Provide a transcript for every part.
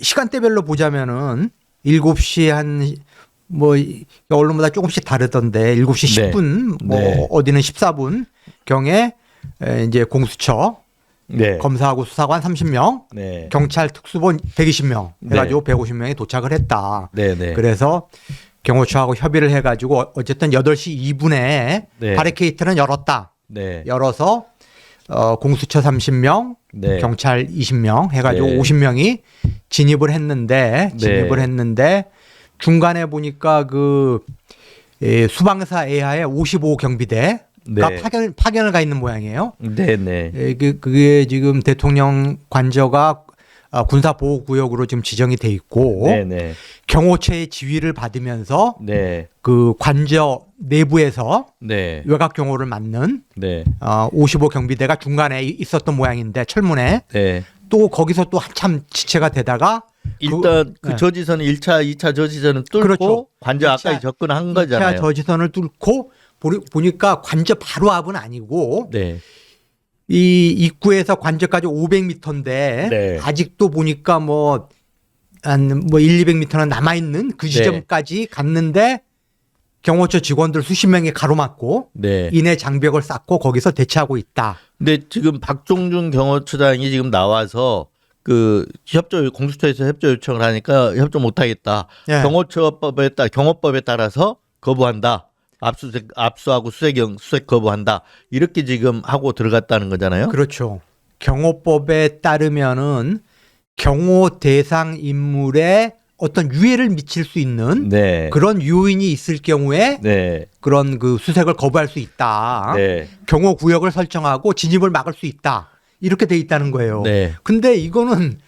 시간대별로 보자면은 7시 뭐 언론마다 조금씩 다르던데 7시 네. 10분 뭐 네. 어디는 14분 경에 이제 공수처 네. 검사하고 수사관 30명, 네. 경찰 특수본 120명 해가지고 네. 150명이 도착을 했다. 네. 그래서 경호처하고 협의를 해가지고 어쨌든 8시 2분에 네. 바리케이트는 열었다. 네. 열어서 공수처 30명, 네. 경찰 20명 해가지고 네. 50명이 진입을 했는데 중간에 보니까 그 수방사 에하의 55 경비대가 네. 파견을 가 있는 모양이에요. 네. 그게 지금 대통령 관저가 군사보호구역으로 지금 지정이 돼 있고 네. 경호처의 지휘를 받으면서 네. 그 관저 내부에서 네. 외곽 경호를 맡는 네. 55 경비대가 중간에 있었던 모양인데 철문에 네. 또 거기서 또 한참 지체가 되다가 일단 그 네. 저지선 1차, 2차 저지선은 뚫고 그렇죠. 관저 앞까지 접근한 거잖아요. 2차 저지선을 뚫고 보니까 관저 바로 앞은 아니고 네. 이 입구에서 관저까지 500m인데 네. 아직도 보니까 뭐 1-200m는 남아 있는 그 지점까지 갔는데 경호처 직원들 수십 명이 가로막고 네. 이내 장벽을 쌓고 거기서 대치하고 있다. 근데 지금 박종준 경호처장이 지금 나와서 그 공수처에서 협조 요청을 하니까 협조 못 하겠다. 예. 경호법에 따라서 거부한다. 압수하고 수색 거부한다. 이렇게 지금 하고 들어갔다는 거잖아요. 그렇죠. 경호법에 따르면은 경호 대상 인물에 어떤 유해를 미칠 수 있는 네. 그런 요인이 있을 경우에 네. 그런 그 수색을 거부할 수 있다. 네. 경호 구역을 설정하고 진입을 막을 수 있다. 이렇게 돼 있다는 거예요. 네. 근데 이거는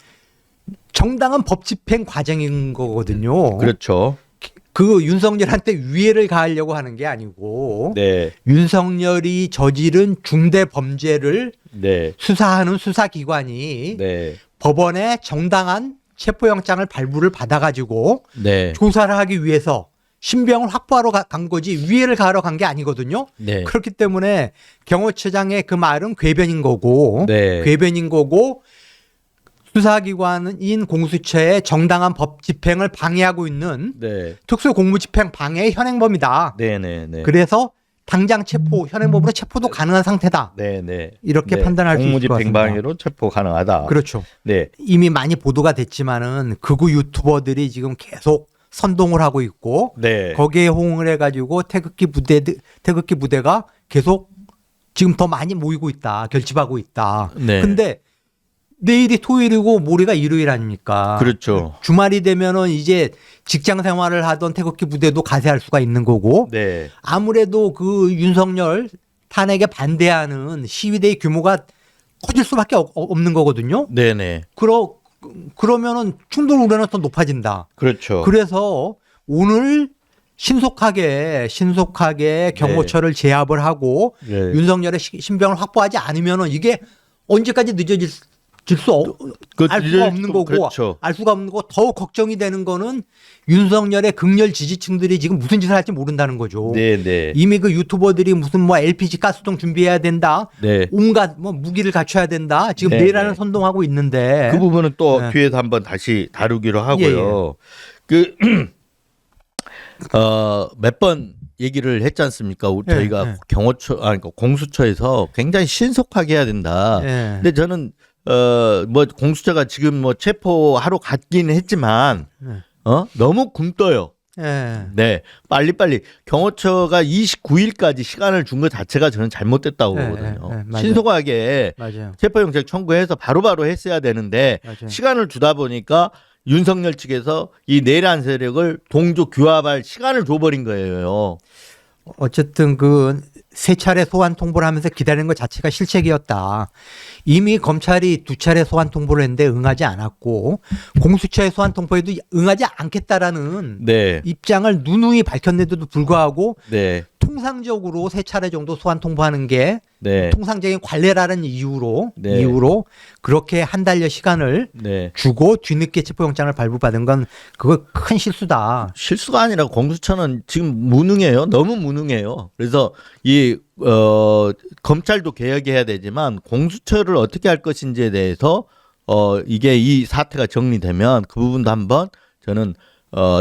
정당한 법 집행 과정인 거거든요. 그렇죠. 그 윤석열한테 위해를 가하려고 하는 게 아니고 네. 윤석열이 저지른 중대 범죄를 네. 수사하는 수사기관이 네. 법원에 정당한 체포영장을 발부를 받아가지고 네. 조사를 하기 위해서 신병을 확보하러 간 거지 위해를 가하러 간 게 아니거든요. 네. 그렇기 때문에 경호처장의 그 말은 궤변인 거고 네. 수사기관인 공수처의 정당한 법 집행을 방해하고 있는 네. 특수공무집행 방해의 현행범이다. 네. 그래서 당장 현행범으로 체포도 가능한 상태다. 네. 이렇게 판단할 수 있을 것 공무집행 같습니다. 방해로 체포 가능하다. 그렇죠. 네. 이미 많이 보도가 됐지만은 극우 유튜버들이 지금 계속 선동을 하고 있고 네. 거기에 호응을 해가지고 태극기 부대가 계속 지금 더 많이 모이고 있다. 결집하고 있다. 네. 근데 내일이 토요일이고 모레가 일요일 아닙니까? 그렇죠. 주말이 되면은 이제 직장 생활을 하던 태극기 부대도 가세할 수가 있는 거고 네. 아무래도 그 윤석열 탄핵에 반대하는 시위대의 규모가 커질 수밖에 없는 거거든요. 네네. 그러면은 충돌 우려는 더 높아진다. 그렇죠. 그래서 오늘 신속하게 경호처를 제압을 하고 네. 윤석열의 신병을 확보하지 않으면은 이게 언제까지 늦어질 알 수가 없는 거고 그렇죠. 알 수가 없는 거고 더욱 걱정이 되는 거는 윤석열의 극렬 지지층들이 지금 무슨 짓을 할지 모른다는 거죠. 네. 이미 그 유튜버들이 무슨 뭐 LPG 가스통 준비해야 된다. 네. 온갖 뭐 무기를 갖춰야 된다. 지금 네, 내란을 네. 선동하고 있는데 그 부분은 또 네. 뒤에서 한번 다시 다루기로 하고요. 몇 번 얘기를 했지 않습니까? 저희가 네. 그러니까 공수처에서 굉장히 신속하게 해야 된다. 네. 근데 저는 뭐 공수처가 지금 뭐 체포하러 갔긴 했지만 네. 너무 굶떠요. 예. 네, 빨리빨리 경호처가 29일까지 시간을 준 것 자체가 저는 잘못됐다고 보거든요. 맞아요. 신속하게 맞아요. 체포영장 청구해서 바로바로 했어야 되는데 맞아요. 시간을 주다 보니까 윤석열 측에서 이 내란 세력을 동조 규합할 시간을 줘버린 거예요. 어쨌든 그 세 차례 소환 통보를 하면서 기다리는 것 자체가 실책이었다. 이미 검찰이 2차례 소환 통보를 했는데 응하지 않았고 공수처의 소환 통보에도 응하지 않겠다라는 네, 입장을 누누이 밝혔는데도 불구하고 네, 통상적으로 3차례 정도 소환 통보하는 게 네, 통상적인 관례라는 이유로 네. 그렇게 한 달여 시간을 네. 주고 뒤늦게 체포영장을 발부받은 건 그거 큰 실수다. 실수가 아니라 공수처는 지금 무능해요. 너무 무능해요. 그래서 검찰도 개혁해야 되지만 공수처를 어떻게 할 것인지에 대해서 이게 이 사태가 정리되면 그 부분도 한번 저는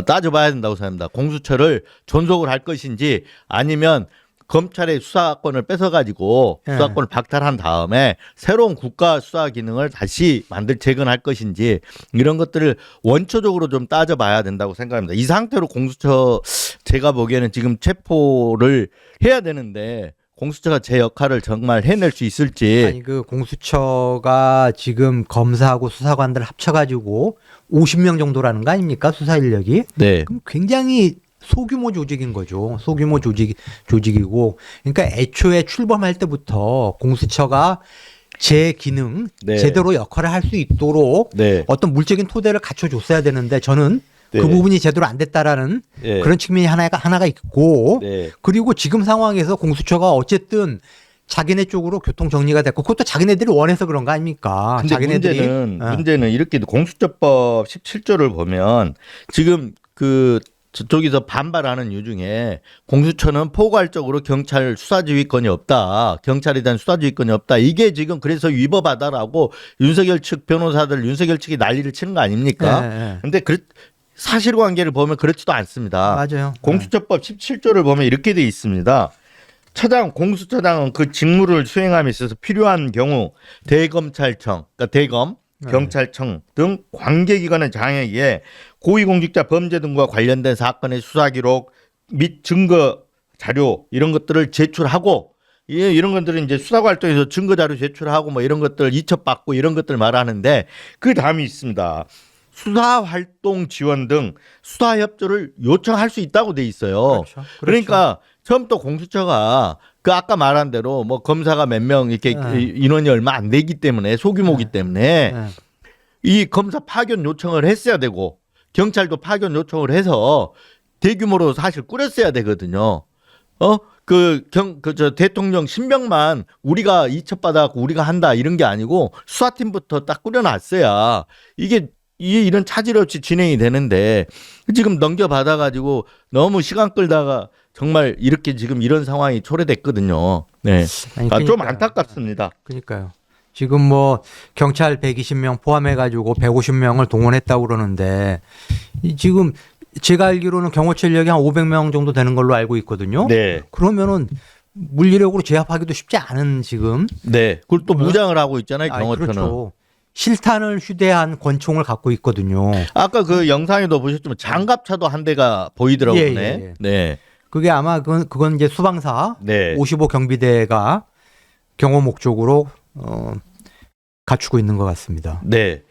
따져봐야 된다고 생각합니다. 공수처를 존속을 할 것인지 아니면 검찰의 수사권을 뺏어가지고 예. 수사권을 박탈한 다음에 새로운 국가 수사 기능을 다시 재건할 것인지 이런 것들을 원초적으로 좀 따져봐야 된다고 생각합니다. 이 상태로 공수처 제가 보기에는 지금 체포를 해야 되는데 공수처가 제 역할을 정말 해낼 수 있을지. 아니 그 공수처가 지금 검사하고 수사관들 합쳐가지고 50명 정도라는 거 아닙니까? 수사 인력이. 네. 그럼 굉장히 소규모 조직인 거죠. 소규모 조직이고. 그러니까 애초에 출범할 때부터 공수처가 제 기능 네. 제대로 역할을 할 수 있도록 네. 어떤 물적인 토대를 갖춰줬어야 되는데 저는 네. 그 부분이 제대로 안 됐다라는 네. 그런 측면이 하나가 있고 네. 그리고 지금 상황에서 공수처가 어쨌든 자기네 쪽으로 교통 정리가 됐고 그것도 자기네들이 원해서 그런 거 아닙니까? 근데 자기네들이 문제는 이렇게 공수처법 17조를 보면 지금 그 저쪽에서 반발하는 이유 중에 공수처는 포괄적으로 경찰 수사지휘권이 없다. 경찰에 대한 수사지휘권이 없다. 이게 지금 그래서 위법하다라고 윤석열 측 변호사들 윤석열 측이 난리를 치는 거 아닙니까? 네. 근데 사실관계를 보면 그렇지도 않습니다. 맞아요. 공수처법 17조를 보면 이렇게 돼 있습니다. 공수처장은 그 직무를 수행함에 있어서 필요한 경우 대검찰청, 그러니까 대검, 경찰청 등 관계기관의 장에게 고위공직자 범죄 등과 관련된 사건의 수사 기록 및 증거 자료 이런 것들을 제출하고 이런 것들은 이제 수사 활동에서 증거 자료 제출하고 뭐 이런 것들 이첩받고 이런 것들 말하는데 그 다음이 있습니다. 수사 활동 지원 등 수사 협조를 요청할 수 있다고 돼 있어요. 그렇죠. 그러니까 처음부터 공수처가 그 아까 말한 대로 뭐 검사가 몇 명 이렇게 인원이 얼마 안 되기 때문에 소규모기 때문에 이 검사 파견 요청을 했어야 되고 경찰도 파견 요청을 해서 대규모로 사실 꾸렸어야 되거든요. 저 대통령 신병만 우리가 이첩받아갖고 우리가 한다 이런 게 아니고 수사팀부터 딱 꾸려놨어야 이런 차질 없이 진행이 되는데 지금 넘겨받아가지고 너무 시간 끌다가 정말 이렇게 지금 이런 상황이 초래됐거든요. 네. 아니, 좀 안타깝습니다. 그러니까요. 지금 뭐 경찰 120명 포함해가지고 150명을 동원했다고 그러는데 지금 제가 알기로는 경호처 인력이 한 500명 정도 되는 걸로 알고 있거든요. 네. 그러면은 물리력으로 제압하기도 쉽지 않은 지금. 네. 그걸 또 무장을 하고 있잖아요. 경호처는. 그렇죠. 실탄을 휴대한 권총을 갖고 있거든요. 아까 그 영상에도 보셨지만 장갑차도 한 대가 보이더라고요. 예. 네. 그게 아마 그건 이제 수방사 네. 55 경비대가 경호 목적으로 갖추고 있는 것 같습니다. 네.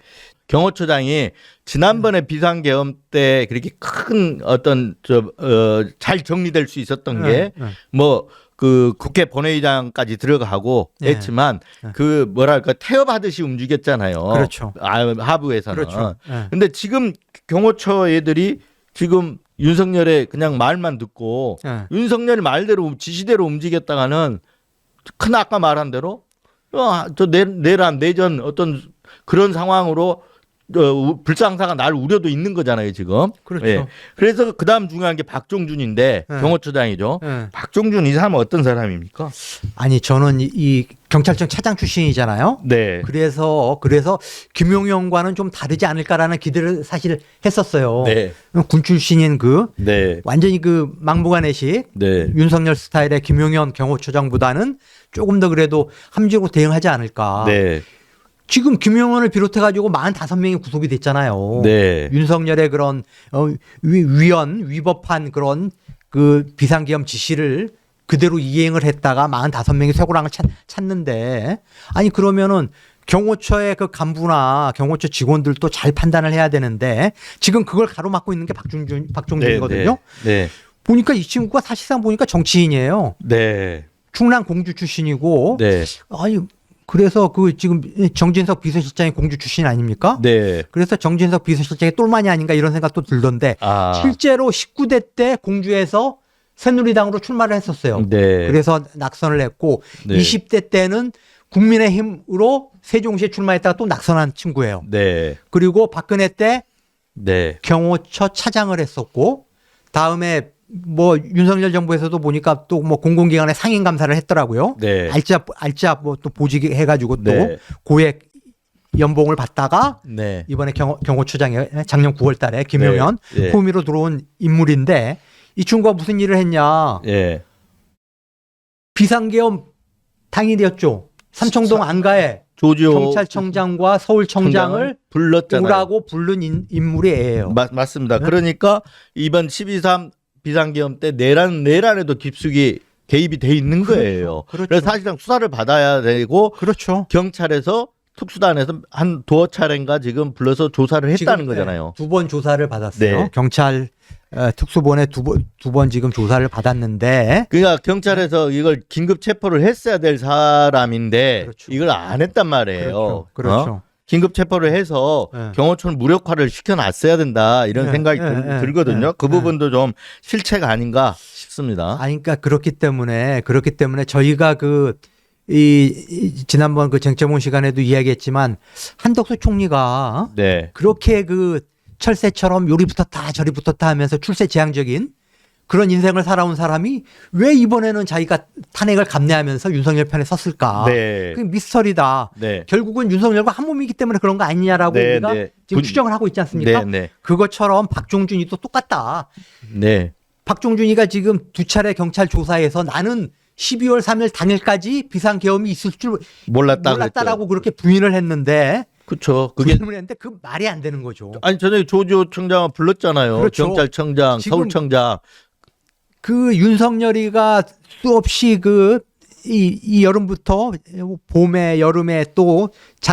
경호처장이 지난번에 비상계엄 때 그렇게 큰 어떤 잘 정리될 수 있었던 게 뭐 그 국회 본회의장까지 들어가고 했지만 그 뭐랄까 태업하듯이 움직였잖아요. 그렇죠. 하부에서는. 그렇죠. 근데 지금 경호처 애들이 지금 윤석열의 그냥 말만 듣고 윤석열 말대로 지시대로 움직였다가는 큰 아까 말한 대로 내란 내전 어떤 그런 상황으로 불상사가 날 우려도 있는 거잖아요 지금. 그렇죠. 예. 그래서 그다음 중요한 게 박종준인데 경호처장이죠. 박종준 이 사람은 어떤 사람입니까? 아니 저는 이 경찰청 차장 출신이잖아요. 네. 그래서 김용현과는 좀 다르지 않을까라는 기대를 사실 했었어요. 네. 군 출신인 네. 완전히 막무가내식 네. 윤석열 스타일의 김용현 경호처장보다는 조금 더 그래도 함지로 대응하지 않을까. 네. 지금 김용현을 비롯해가지고 45명이 구속이 됐잖아요. 네. 윤석열의 그런 위법한 그런 그 비상계엄 지시를 그대로 이행을 했다가 45명이 쇠고랑을 찾는데 아니 그러면은 경호처의 그 간부나 경호처 직원들도 잘 판단을 해야 되는데 지금 그걸 가로막고 있는 게 박종준이거든요. 네. 보니까 이 친구가 사실상 보니까 정치인이에요. 네. 충남 공주 출신이고 네. 아니 그래서 지금 정진석 비서실장이 공주 출신 아닙니까? 네. 그래서 정진석 비서실장이 똘마니 아닌가 이런 생각도 들던데 실제로 19대 때 공주에서 새누리당으로 출마를 했었어요. 네. 그래서 낙선을 했고 20대 때는 국민의힘으로 세종시에 출마했다가 또 낙선한 친구예요. 네. 그리고 박근혜 때 네. 경호처 차장을 했었고 다음에 뭐 윤석열 정부에서도 보니까 또 뭐 공공기관의 상임 감사를 했더라고요. 네. 알짜 뭐 또 보직해 가지고 또 네. 고액 연봉을 받다가 네. 이번에 경호처장에 작년 9월달에 김용현 네. 네. 후미로 들어온 인물인데 이 친구가 무슨 일을 했냐? 예. 비상계엄 당일이었죠. 삼청동 안가에 조지호 경찰청장과 서울청장을 불렀잖아요. 오라고 부른 인물이에요. 맞습니다. 네? 그러니까 이번 12.3 비상계엄 때 내란에도 깊숙이 개입이 돼 있는 거예요. 그렇죠. 그래서 사실상 수사를 받아야 되고 그렇죠. 경찰에서 특수단에서 한 두어 차례인가 지금 불러서 조사를 했다는 지금, 거잖아요. 두 번 조사를 받았어요. 네. 경찰 특수본에 두 번 지금 조사를 받았는데 그러니까 경찰에서 이걸 긴급 체포를 했어야 될 사람인데 그렇죠. 이걸 안 했단 말이에요. 그렇죠. 긴급 체포를 해서 네. 경호처는 무력화를 시켜놨어야 된다 이런 네, 생각이 네, 들거든요. 네, 그 네. 부분도 좀 실체가 아닌가 싶습니다. 아니 그러니까 그렇기 때문에 저희가 지난번 그 쟁점원 시간에도 이야기했지만 한덕수 총리가 네, 그렇게 철새처럼 요리 붙었다 저리 붙었다 하면서 출세지향적인 그런 인생을 살아온 사람이 왜 이번에는 자기가 탄핵을 감내하면서 윤석열 편에 섰을까? 네. 그게 미스터리다. 네. 결국은 윤석열과 한 몸이기 때문에 그런 거 아니냐라고 네, 우리가 네. 지금 추정을 하고 있지 않습니까? 네, 네. 그것처럼 박종준이도 똑같다. 네. 박종준이가 지금 두 차례 경찰 조사에서 나는 12월 3일 당일까지 비상계엄이 있을 줄 몰랐다라고 그렇게 부인을 했는데 그렇죠. 그게 그게 했는데 그 말이 안 되는 거죠. 아니 저녁에 조지호 청장을 불렀잖아요. 그렇죠. 경찰청장, 지금 서울청장. 그 윤석열이가 수없이 이 여름부터 봄에 여름에 또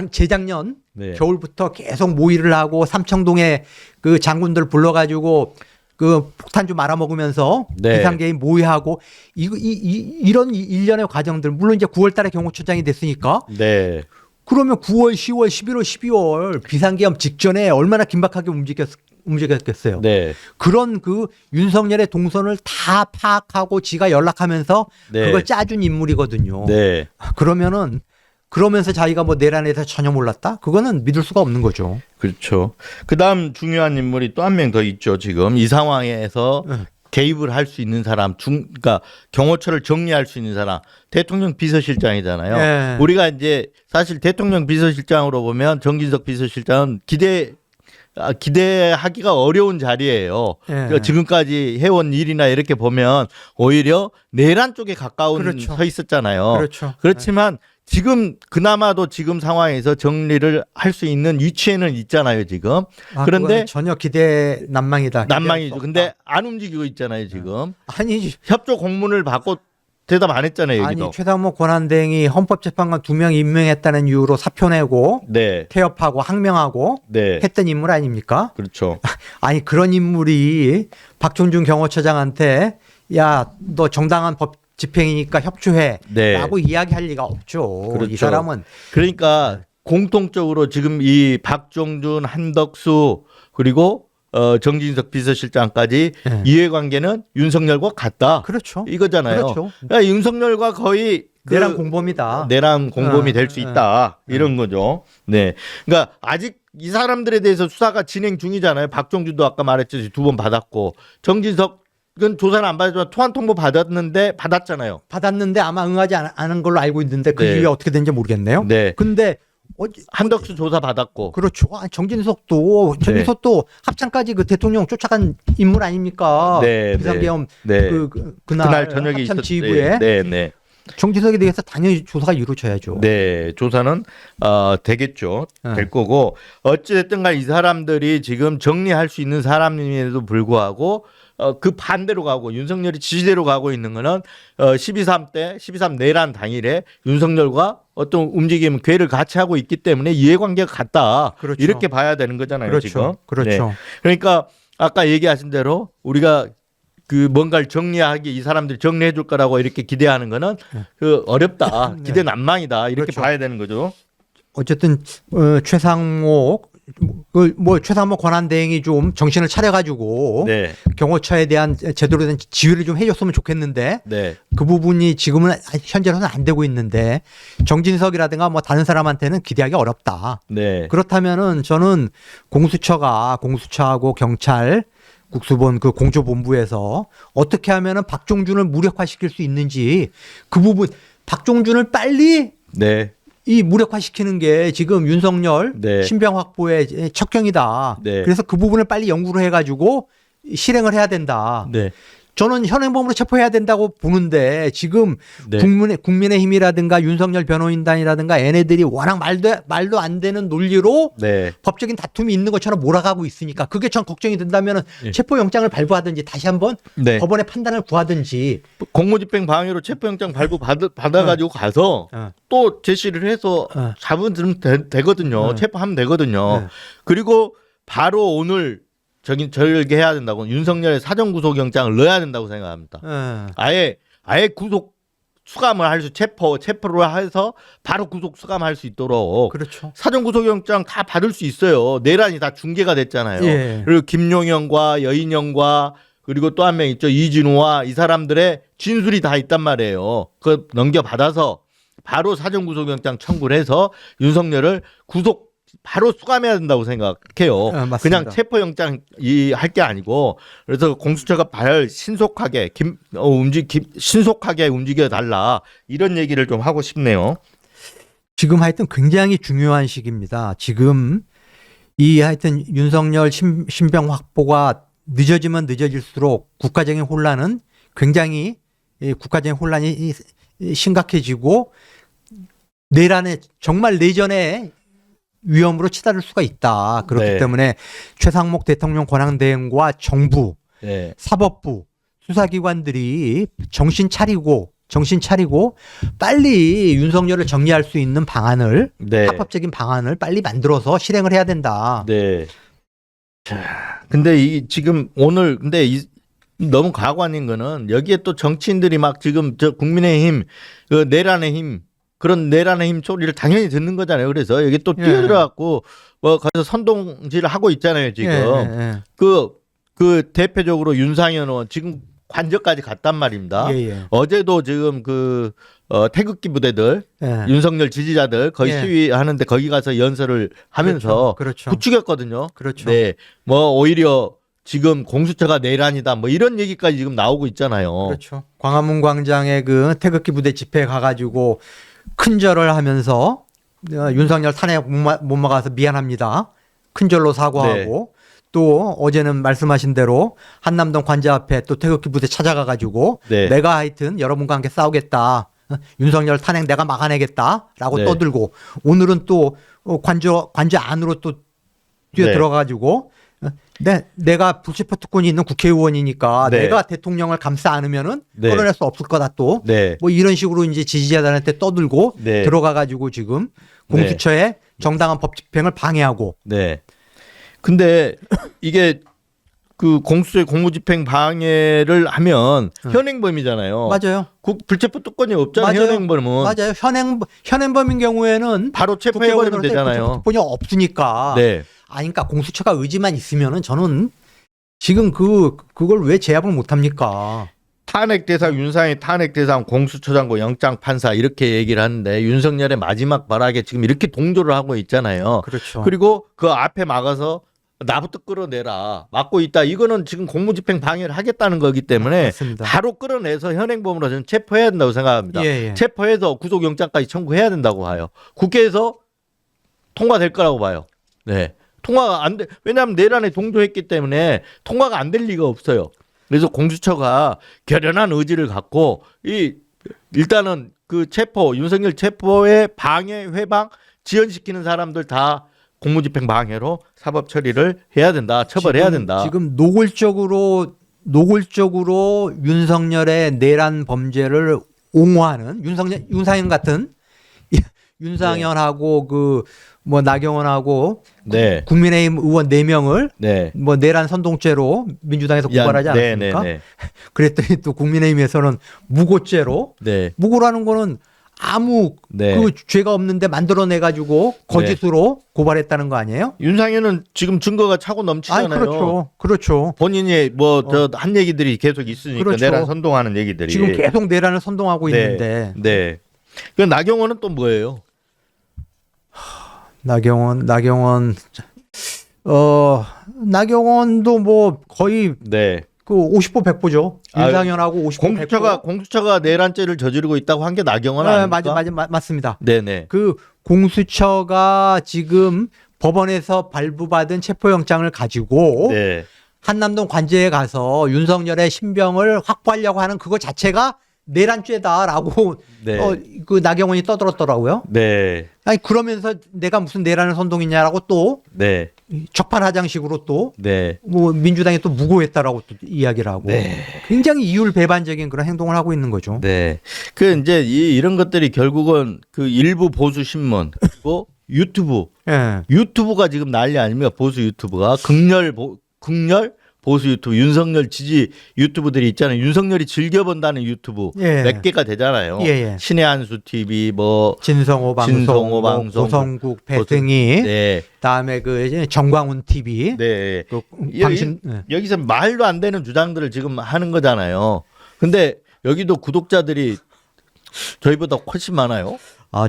재작년 네. 겨울부터 계속 모의를 하고 삼청동에 그 장군들 불러가지고 그 폭탄 좀 말아먹으면서 네. 비상계엄 모의하고 이런 일련의 과정들 물론 이제 9월달에 경호처장이 됐으니까 네. 그러면 9월, 10월, 11월, 12월 비상계엄 직전에 얼마나 긴박하게 움직였겠어요. 네. 그런 윤석열의 동선을 다 파악하고 지가 연락하면서 네. 그걸 짜준 인물이거든요. 네. 그러면서 자기가 내란에 대해서 전혀 몰랐다? 그거는 믿을 수가 없는 거죠. 그렇죠. 그다음 중요한 인물이 또 한 명 더 있죠. 지금 이 상황에서 개입을 할 수 있는 사람, 그러니까 경호처를 정리할 수 있는 사람, 대통령 비서실장이잖아요. 네. 우리가 이제 사실 대통령 비서실장으로 보면 정진석 비서실장은 기대하기가 어려운 자리예요. 네. 그러니까 지금까지 해온 일이나 이렇게 보면 오히려 내란 쪽에 가까운 그렇죠. 서 있었잖아요. 그렇죠. 그렇지만 지금 그나마도 지금 상황에서 정리를 할 수 있는 위치에는 있잖아요, 지금. 그런데 그거는 전혀 기대 난망이다. 난망이죠. 근데 안 움직이고 있잖아요, 지금. 아니 협조 공문을 받고 대답 안 했잖아요, 여기도. 아니 최상목 권한대행이 헌법재판관 2명 임명했다는 이유로 사표 내고 네. 태업하고 항명하고 네. 했던 인물 아닙니까? 그렇죠. 아니 그런 인물이 박종준 경호처장한테 야 너 정당한 법 집행이니까 협조해 네. 라고 이야기할 리가 없죠. 그렇죠. 이 사람은 그러니까 공통적으로 지금 이 박종준, 한덕수 그리고 정진석 비서실장까지 네. 이해관계는 윤석열과 같다. 그렇죠. 이거잖아요. 그렇죠. 그러니까 윤석열과 거의 내란 공범이다. 내란 공범이 될 수 있다. 이런 거죠. 네. 그러니까 아직 이 사람들에 대해서 수사가 진행 중이잖아요. 박종준도 아까 말했듯이 2번 받았고 정진석은 조사는 안 받았지만 토한 통보 받았잖아요. 받았는데 아마 응하지 않은 걸로 알고 있는데 그 네. 이유가 어떻게 되는지 모르겠네요. 네. 근데 한덕수 조사 받았고. 그렇죠. 정진석도 합창까지 그 대통령 쫓아간 인물 아닙니까? 네, 비상계엄 네. 그날 저녁에 합참 있었 지휘부에 네. 정진석에 대해서 당연히 조사가 이루어져야죠. 네, 조사는 되겠죠. 네. 될 거고 어찌됐든 간 이 사람들이 지금 정리할 수 있는 사람임에도 불구하고 그 반대로 가고 윤석열이 지지대로 가고 있는 거는 12.3 내란 당일에 윤석열과 어떤 움직임 괴를 같이 하고 있기 때문에 이해관계가 같다. 그렇죠. 이렇게 봐야 되는 거잖아요. 그렇죠. 지금. 그렇죠. 네. 그러니까 아까 얘기하신 대로 우리가 뭔가를 정리하기 이 사람들이 정리해 줄 거라고 이렇게 기대하는 거는 어렵다. 네. 기대 난망이다. 이렇게 그렇죠. 봐야 되는 거죠. 어쨌든 최상목 권한대행이 좀 정신을 차려가지고 네. 경호처에 대한 제대로 된 지휘를 좀 해줬으면 좋겠는데 네. 그 부분이 지금은 현재로는 안 되고 있는데 정진석이라든가 다른 사람한테는 기대하기 어렵다. 네. 그렇다면은 저는 공수처하고 경찰 국수본 공조본부에서 어떻게 하면은 박종준을 무력화시킬 수 있는지 그 부분 박종준을 빨리 네. 이 무력화시키는 게 지금 윤석열 네. 신병 확보의 척경이다. 네. 그래서 그 부분을 빨리 연구를 해가지고 실행을 해야 된다. 네. 저는 현행범으로 체포해야 된다고 보는데 지금 네. 국민의힘이라든가 윤석열 변호인단이라든가 얘네들이 워낙 말도 안 되는 논리로 네. 법적인 다툼이 있는 것처럼 몰아가고 있으니까 그게 전 걱정이 된다면 예. 체포영장을 발부하든지 다시 한번 네. 법원의 판단을 구하든지. 공무집행 방해로 체포영장 발부 받아가지고 가서 또 제시를 해서 잡으면 되거든요. 체포하면 되거든요. 그리고 바로 오늘 절개해야 된다고 윤석열의 사전구속영장을 넣어야 된다고 생각합니다. 아예 구속 수감을 할 수 체포로 해서 바로 구속 수감할 수 있도록. 그렇죠. 사전구속영장 다 받을 수 있어요. 내란이 다 중계가 됐잖아요. 예. 그리고 김용현과 여인영과 그리고 또 한 명 있죠. 이진우와 이 사람들의 진술이 다 있단 말이에요. 그 넘겨받아서 바로 사전구속영장 청구를 해서 윤석열을 바로 수감해야 된다고 생각해요. 맞습니다. 그냥 체포영장 할 게 아니고 그래서 공수처가 신속하게 신속하게 움직여 달라 이런 얘기를 좀 하고 싶네요. 지금 하여튼 굉장히 중요한 시기입니다. 지금 이 하여튼 윤석열 신병 확보가 늦어지면 늦어질수록 국가적인 혼란은 굉장히 국가적인 혼란이 심각해지고 정말 내전에 위험으로 치달을 수가 있다. 그렇기 네. 때문에 최상목 대통령 권한대행과 정부, 네. 사법부, 수사기관들이 정신 차리고 빨리 윤석열을 정리할 수 있는 방안을 네. 합법적인 방안을 빨리 만들어서 실행을 해야 된다. 네. 자, 근데 지금 오늘 너무 가관인 거는 여기에 또 정치인들이 막 지금 국민의힘 그 내란의 힘 그런 내란의 힘 소리를 당연히 듣는 거잖아요. 그래서 여기 또 뛰어들어갖고 거기서 선동질을 하고 있잖아요. 지금 그 대표적으로 윤상현 의원 지금 관저까지 갔단 말입니다. 어제도 지금 태극기 부대들 윤석열 지지자들 거의 시위하는데 거기 가서 연설을 하면서 그렇죠. 부추겼거든요. 그렇죠. 네, 오히려 지금 공수처가 내란이다 이런 얘기까지 지금 나오고 있잖아요. 그렇죠. 광화문 광장에 그 태극기 부대 집회에 가가지고 큰절을 하면서 윤석열 탄핵 못 막아서 미안합니다. 큰절로 사과하고 또 어제는 말씀하신 대로 한남동 관저 앞에 또 태극기 부대 찾아가가지고 내가 하여튼 여러분과 함께 싸우겠다. 윤석열 탄핵 내가 막아내겠다라고 떠들고 오늘은 또 관저 안으로 또 뛰어 들어가가지고 내가 불체포 특권이 있는 국회의원이니까 내가 대통령을 감싸 안으면은 끌어낼 수 없을 거다 또 뭐 이런 식으로 이제 지지자들한테 떠들고 들어가가지고 지금 공수처의 정당한 법 집행을 방해하고. 근데 이게 그 공수처의 공무집행 방해를 하면 현행범이잖아요. 맞아요. 불체포 특권이 없잖아요. 현행범은. 맞아요. 현행범인 경우에는 바로 체포해버리면 되잖아요. 특권이 없으니까. 그러니까 공수처가 의지만 있으면은 저는 지금 그걸 왜 제압을 못합니까? 탄핵 대상 윤상의 탄핵 대상 공수처장과 영장 판사 이렇게 얘기를 하는데 윤석열의 마지막 발악에 지금 이렇게 동조를 하고 있잖아요. 그렇죠. 그리고 그 앞에 막아서 나부터 끌어내라 막고 있다. 이거는 지금 공무집행 방해를 하겠다는 거기 때문에 맞습니다. 바로 끌어내서 현행범으로 저는 체포해야 된다고 생각합니다. 체포해서 구속영장까지 청구해야 된다고 봐요. 국회에서 통과될 거라고 봐요. 통과가 안 돼. 왜냐하면 내란에 동조했기 때문에 통과가 안 될 리가 없어요. 그래서 공수처가 결연한 의지를 갖고 일단은 그 윤석열 체포의 방해, 회방, 지연시키는 사람들 다 공무집행 방해로 사법 처리를 해야 된다. 처벌해야 된다. 지금 노골적으로 윤석열의 내란 범죄를 옹호하는 윤상현 같은 윤상현하고 나경원하고 국민의힘 의원 4명을 내란 선동죄로 민주당에서 고발하지 않았습니까? 그랬더니 또 국민의힘에서는 무고죄로 무고라는 거는 아무 그 죄가 없는데 만들어내가지고 거짓으로 고발했다는 거 아니에요? 윤상현은 지금 증거가 차고 넘치잖아요. 그렇죠. 본인이 한 얘기들이 계속 있으니까 내란 선동하는 얘기들이 지금 계속 내란을 선동하고 있는데. 그 나경원은 또 뭐예요? 나경원도 뭐 거의 그 50보 100보죠. 아, 윤상현하고 50보 100보. 공수처가 내란죄를 저지르고 있다고 한 게 나경원 아닙니까? 맞습니다. 네네. 그 공수처가 지금 법원에서 발부받은 체포영장을 가지고 네. 한남동 관제에 가서 윤석열의 신병을 확보하려고 하는 그거 자체가 내란죄다라고 네. 그 나경원이 떠들었더라고요. 네. 아니 그러면서 내가 무슨 내란을 선동했냐라고 또 네. 적반하장식으로 또 네. 뭐 민주당이 또 무고했다라고 또 이야기를 하고 네. 굉장히 이율배반적인 그런 행동을 하고 있는 거죠. 네. 그 이제 이런 것들이 결국은 그 일부 보수 신문 그리고 예. 유튜브가 지금 난리 아닙니까? 보수 유튜브가 극렬 보수 유튜브 윤석열 지지 유튜브들이 있잖아요. 윤석열이 즐겨본다는 유튜브 예. 몇 개가 되잖아요. 예. 신의 한수 TV 뭐 진성호 방송, 방송, 고성국 배승희, 네. 다음에 그 정광훈 TV, 네. 그 당신 여기서 말도 안 되는 주장들을 지금 하는 거잖아요. 근데 여기도 구독자들이 저희보다 훨씬 많아요.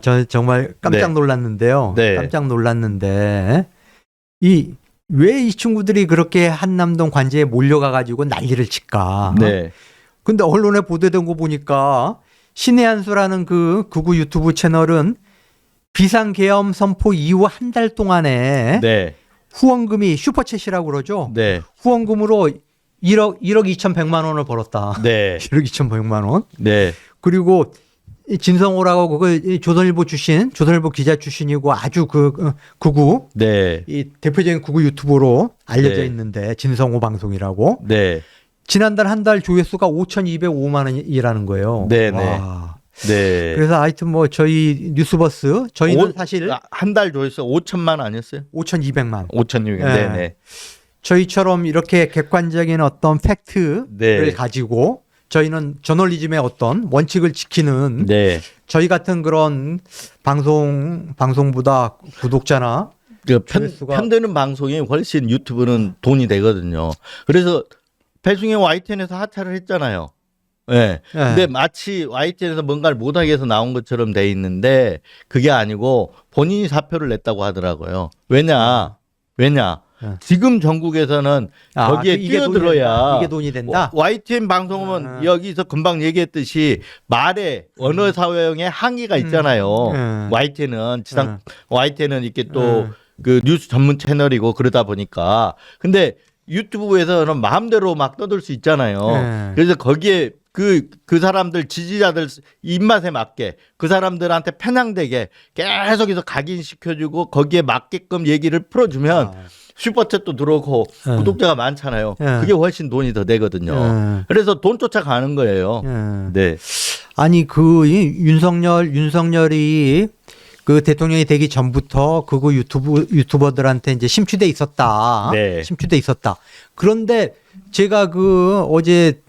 저 정말 깜짝 네. 놀랐는데요. 네. 깜짝 놀랐는데 왜 이 친구들이 그렇게 한남동 관제에 몰려가 가지고 난리를 칠까? 네. 근데 언론에 보도된 거 보니까 신의 한수라는 그 극우 유튜브 채널은 비상계엄 선포 이후 한 달 동안에 네. 후원금이 슈퍼챗이라고 그러죠. 네. 후원금으로 1억 2,100만 원을 벌었다. 네. 1억 2,100만 원. 네. 그리고 진성호라고 그 조선일보 기자 출신이고 아주 극우 네. 이 대표적인 극우 유튜버로 알려져 네. 있는데 진성호 방송이라고 네. 지난달 한 달 조회수가 5,205만 원이라는 거예요. 네, 와. 네. 그래서 하여튼 뭐 저희 뉴스버스 저희는 사실 한 달 조회수 5천만 아니었어요? 5,200만. 5,600. 네. 네. 네. 저희처럼 이렇게 객관적인 어떤 팩트를 네. 가지고 저희는 저널리즘의 어떤 원칙을 지키는 네. 저희 같은 그런 방송보다 구독자나 그 조회수가- 편드는 방송이 훨씬 유튜브는 돈이 되거든요. 그래서 배중에 YTN에서 하차를 했잖아요. 네. 근데 마치 YTN에서 뭔가를 못하게 해서 나온 것처럼 돼 있는데 그게 아니고 본인이 사표를 냈다고 하더라고요. 왜냐? 지금 전국에서는 거기에 뛰어들어야 이게 돈이 된다. YTN 방송은 여기서 금방 얘기했듯이 말에 언어 사용에 항의가 있잖아요. YTN은 YTN은 이렇게 또 그 뉴스 전문 채널이고 그러다 보니까 근데 유튜브에서는 마음대로 막 떠들 수 있잖아요. 그래서 거기에 그 사람들 지지자들 입맛에 맞게 그 사람들한테 편향되게 계속해서 각인시켜주고 거기에 맞게끔 얘기를 풀어주면 슈퍼챗도 들어오고 구독자가 많잖아요. 그게 훨씬 돈이 더 되거든요. 그래서 돈 쫓아가는 거예요. 네. 아니 그 윤석열이 그 대통령이 되기 전부터 그거 유튜버들한테 이제 심취돼 있었다. 네. 심취돼 있었다. 그런데 제가 그 어제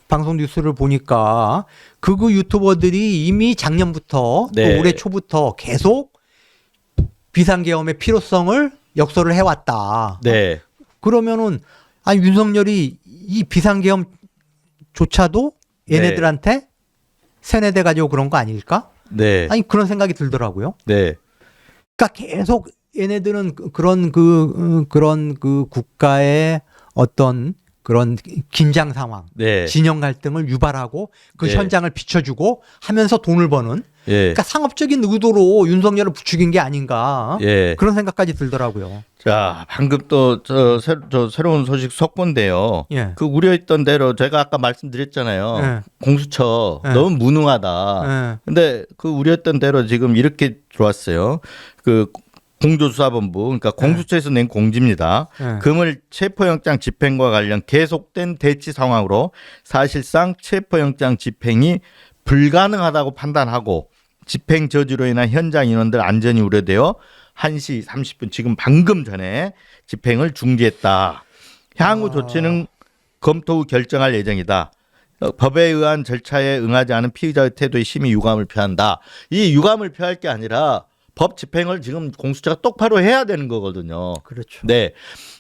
방송 뉴스를 보니까 극우 유튜버들이 이미 작년부터 네. 또 올해 초부터 계속 비상계엄의 필요성을 역설을 해왔다. 네. 그러면은 아니 윤석열이 이 비상계엄조차도 얘네들한테 세뇌돼 가지고 그런 거 아닐까? 네. 아니 그런 생각이 들더라고요. 네. 그러니까 계속 얘네들은 그런 국가의 어떤 그런 긴장 상황, 네. 진영 갈등을 유발하고 그 네. 현장을 비춰주고 하면서 돈을 버는 예. 그러니까 상업적인 의도로 윤석열을 부추긴 게 아닌가 예. 그런 생각까지 들더라고요. 자, 방금 또 저 새로운 소식 속보인데요. 예. 그 우려했던 대로 제가 아까 말씀드렸잖아요. 예. 공수처 예. 너무 무능하다. 예. 근데 그 우려했던 대로 지금 이렇게 들어왔어요. 그 공조수사본부, 그러니까 공수처에서 낸 공지입니다. 예. 금을 체포영장 집행과 관련 계속된 대치 상황으로 사실상 체포영장 집행이 불가능하다고 판단하고 집행 저지로 인한 현장 인원들 안전이 우려되어 1시 30분 지금 방금 전에 집행을 중지했다. 향후 조치는 검토 후 결정할 예정이다. 법에 의한 절차에 응하지 않은 피의자의 태도에 심히 유감을 표한다. 이 유감을 표할 게 아니라 법 집행을 지금 공수처가 똑바로 해야 되는 거거든요. 그렇죠. 네.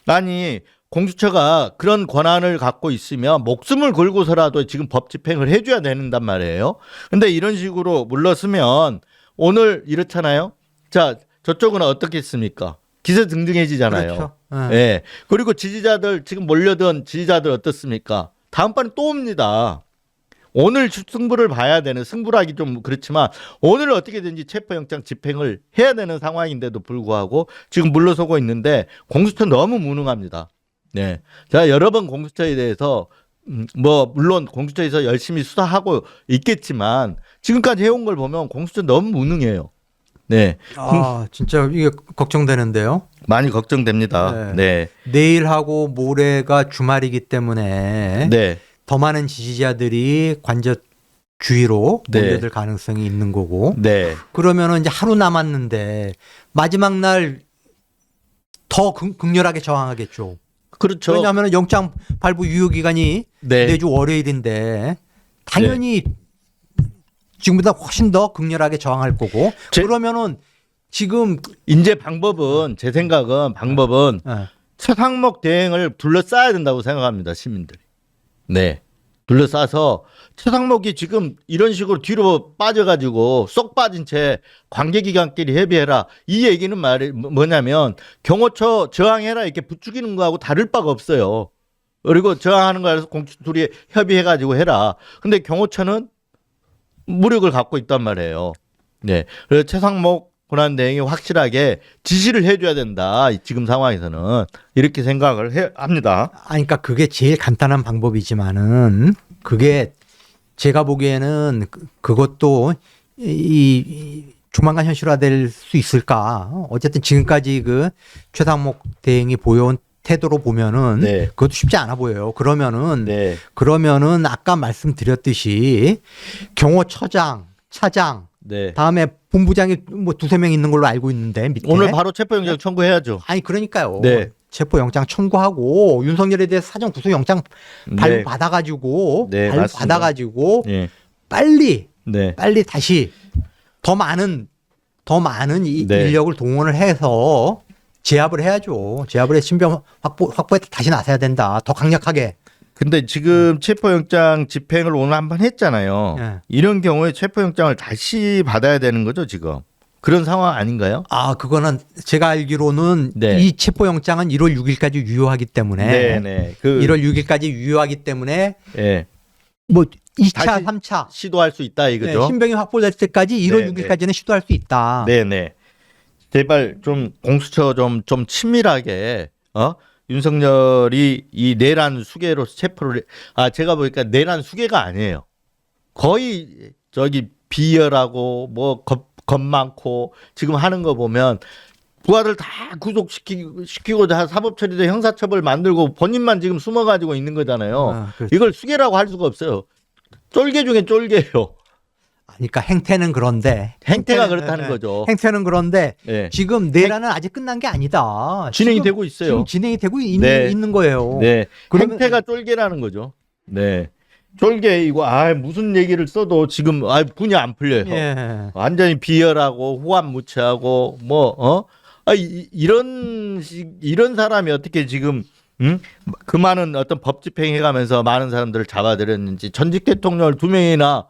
아니 공수처가 그런 권한을 갖고 있으면 목숨을 걸고서라도 지금 법 집행을 해줘야 된단 말이에요. 근데 이런 식으로 물러서면 오늘 이렇잖아요. 자, 저쪽은 어떻겠습니까? 기세등등해지잖아요. 그렇죠. 예. 그리고 지지자들 지금 몰려든 지지자들 어떻습니까? 다음번에 또 옵니다. 오늘 승부를 봐야 되는, 승부라기 좀 그렇지만 오늘 어떻게든지 체포영장 집행을 해야 되는 상황인데도 불구하고 지금 물러서고 있는데 공수처 너무 무능합니다. 네, 제가 여러 번 공수처에 대해서 뭐 물론 공수처에서 열심히 수사하고 있겠지만 지금까지 해온 걸 보면 공수처 너무 무능해요. 네, 아, 진짜 이게 걱정되는데요. 많이 걱정됩니다. 네, 내일하고 모레가 주말이기 때문에 네, 더 많은 지지자들이 관저 주위로 네. 몰려들 가능성이 있는 거고. 네, 그러면은 이제 하루 남았는데 마지막 날 더 극렬하게 저항하겠죠. 그렇죠. 왜냐하면 영장 발부 유효 기간이 네, 내주 월요일인데 당연히 지금보다 훨씬 더 극렬하게 저항할 거고. 그러면은 지금 이제 방법은 제 생각은 방법은 최상목 대행을 둘러싸야 된다고 생각합니다, 시민들이. 네. 둘러싸서 최상목이 지금 이런 식으로 뒤로 빠져가지고 쏙 빠진 채 관계기관끼리 협의해라. 이 얘기는 뭐냐면 경호처 저항해라 이렇게 부추기는 거하고 다를 바가 없어요. 그리고 저항하는 거에서 공수처 둘이 협의해가지고 해라. 근데 경호처는 무력을 갖고 있단 말이에요. 네. 그래서 최상목 권한대행이 확실하게 지시를 해줘야 된다. 지금 상황에서는 이렇게 생각을 합니다. 아니, 그러니까 그게 제일 간단한 방법이지만은 그게 제가 보기에는 그것도 이 조만간 현실화될 수 있을까? 어쨌든 지금까지 그 최상목 대행이 보여온 태도로 보면은 네. 그것도 쉽지 않아 보여요. 그러면은 네. 그러면은 아까 말씀드렸듯이 경호처장, 차장, 네. 다음에 본부장이 뭐 두세 명 있는 걸로 알고 있는데 밑에. 오늘 바로 체포영장 청구해야죠. 아니 그러니까요. 네. 체포영장 청구하고 윤석열에 대해서 사전 구속영장 발부 네. 받아가지고 네, 발부 맞습니다. 받아가지고 네. 빨리 네. 다시 더 많은 이 네. 인력을 동원을 해서 제압을 해야죠. 제압을 해서 신병 확보에 다시 나서야 된다. 더 강력하게. 근데 지금 체포영장 집행을 오늘 한번 했잖아요. 네. 이런 경우에 체포영장을 다시 받아야 되는 거죠, 지금. 그런 상황 아닌가요? 아, 그거는 제가 알기로는 네. 이 체포영장은 1월 6일까지 유효하기 때문에 네. 1월 6일까지 유효하기 때문에 예. 뭐 2차, 다시 3차 시도할 수 있다 이거죠. 신병이 확보될 때까지 1월 네, 6일까지는 시도할 수 있다. 네네. 제발 좀 공수처 좀 치밀하게 윤석열이 이 내란 수괴로 체포를 제가 보니까 내란 수괴가 아니에요. 거의 저기 비열하고 뭐 겁 많고 지금 하는 거 보면 부하들 다 구속시키고자 사법처리도 형사처벌 만들고 본인만 지금 숨어가지고 있는 거잖아요. 그렇죠. 이걸 수괴라고 할 수가 없어요. 쫄개 중에 쫄개예요. 그러니까 행태는 그런데 행태가 그렇다는 거죠. 행태는 그런데 네. 지금 내란은 아직 끝난 게 아니다. 진행이 지금, 되고 있어요. 지금 진행이 되고 네. 있는 거예요. 네. 그러면- 행태가 쫄개라는 거죠. 네. 쫄개 이거 무슨 얘기를 써도 지금 분이 안 풀려요. 예. 완전히 비열하고 호환무치하고 이런 사람이 어떻게 지금 그 많은 어떤 법 집행해가면서 많은 사람들을 잡아들였는지 전직 대통령을 2명이나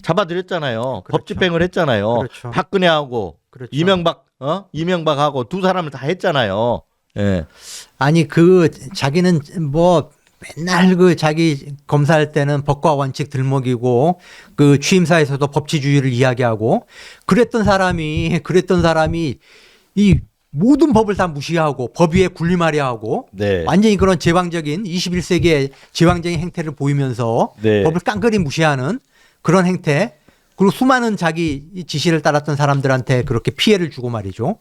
잡아들였잖아요. 법 집행을 했잖아요. 그렇죠. 박근혜하고 그렇죠. 이명박하고 두 사람을 다 했잖아요. 예. 아니 자기는 뭐 맨날 자기 검사할 때는 법과 원칙 들먹이고 취임사에서도 법치주의를 이야기하고 그랬던 사람이 이 모든 법을 다 무시하고 법 위에 군림하려하고 네. 완전히 그런 제왕적인 21세기의 제왕적인 행태를 보이면서 네. 법을 깡그리 무시하는 그런 행태, 그리고 수많은 자기 지시를 따랐던 사람들한테 그렇게 피해를 주고 말이죠.